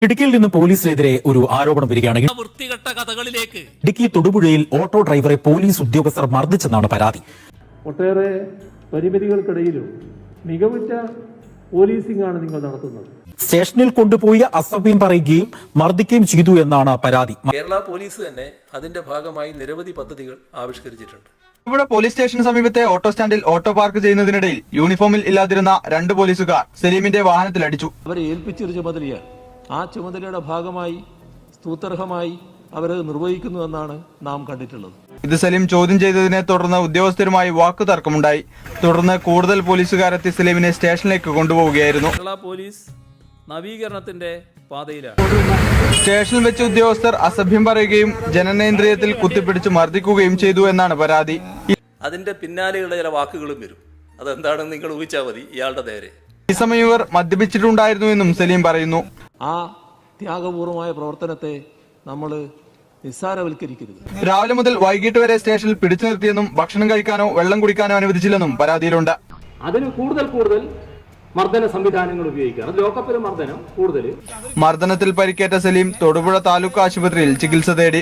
ഇടുക്കിയിൽ നിന്ന് പോലീസിനെതിരെ ഒരു ആരോപണം വരികയാണ്. വൃത്തികെട്ട കഥകളിലേക്ക് ഇടുക്കി തൊടുപുഴയിൽ ഓട്ടോ ഡ്രൈവറെ പോലീസ് ഉദ്യോഗസ്ഥർ മർദ്ദിച്ചെന്നാണ് പരാതി. ഒട്ടേറെ പരിമിതികൾക്കിടയിലും മികവുറ്റ പോലീസിംഗ് ആണ് നിങ്ങൾ നടത്തുന്നത്. സ്റ്റേഷനിൽ കൊണ്ടുപോയി അസഭ്യം പറയുകയും മർദ്ദിക്കുകയും ചെയ്തു എന്നാണ് പരാതി. കേരള പോലീസ് തന്നെ അതിന്റെ ഭാഗമായി നിരവധി പദ്ധതികൾ ആവിഷ്കരിച്ചിട്ടുണ്ട്. ഇവിടെ പോലീസ് സ്റ്റേഷന് സമീപത്തെ ഓട്ടോ സ്റ്റാൻഡിൽ ഓട്ടോ പാർക്ക് ചെയ്യുന്നതിനിടയിൽ യൂണിഫോമിൽ ഇല്ലാതിരുന്ന 2 പോലീസുകാർ സലീമിന്റെ വാഹനത്തിൽ അടിച്ചു. അവരെ ഏൽപ്പിച്ചൊരു ചുമതലയാണ്. ആ ചുമതലയുടെ ഭാഗമായി സ്തുത്യർഹമായി അവരത് നിർവഹിക്കുന്നുവെന്നാണ് നാം കണ്ടിട്ടുള്ളത്. ഇത് സലീം ചോദ്യം ചെയ്തതിനെ തുടർന്ന് ഉദ്യോഗസ്ഥരുമായി വാക്കുതർക്കമുണ്ടായി. തുടർന്ന് കൂടുതൽ പോലീസുകാരെത്തി സലീമിനെ സ്റ്റേഷനിലേക്ക് കൊണ്ടുപോവുകയായിരുന്നു. കേരള പോലീസ് നവീകരണത്തിന്റെ പാതയിലാണ്. സ്റ്റേഷനിൽ വെച്ച് ഉദ്യോഗസ്ഥർ അസഭ്യം പറയുകയും ജനനേന്ദ്രിയത്തിൽ കുത്തിപ്പിടിച്ച് മർദ്ദിക്കുകയും ചെയ്തു എന്നാണ് പരാതി. അതിന്റെ പിന്നാലെയുള്ള ചില വാക്കുകളും വരും. അതെന്താണെന്ന് നിങ്ങൾ ഊഹിച്ചാൽ മതി. ഇയാളുടെ നേരെ ഈ സമയം ഇവർ മദ്യപിച്ചിട്ടുണ്ടായിരുന്നു എന്നും സലീം പറയുന്നു. ആ ത്യാഗപൂർവമായ പ്രവർത്തനത്തെ നമ്മൾ നിസ്സാരവൽക്കരിക്കരുത്. രാവിലെ മുതൽ വൈകിട്ട് വരെ സ്റ്റേഷനിൽ പിടിച്ചു നിർത്തിയെന്നും ഭക്ഷണം കഴിക്കാനോ വെള്ളം കുടിക്കാനോ അനുവദിച്ചില്ലെന്നും പരാതിയിലുണ്ട്. അതിന് കൂടുതൽ മർദ്ദന സംവിധാനങ്ങൾ ഉപയോഗിക്കുക. ലോക്കപ്പിലെ മർദ്ദനം കൂടുതൽ. മർദ്ദനത്തിൽ പരിക്കേറ്റ സലീം തൊടുപുഴ താലൂക്ക് ആശുപത്രിയിൽ ചികിത്സ തേടി.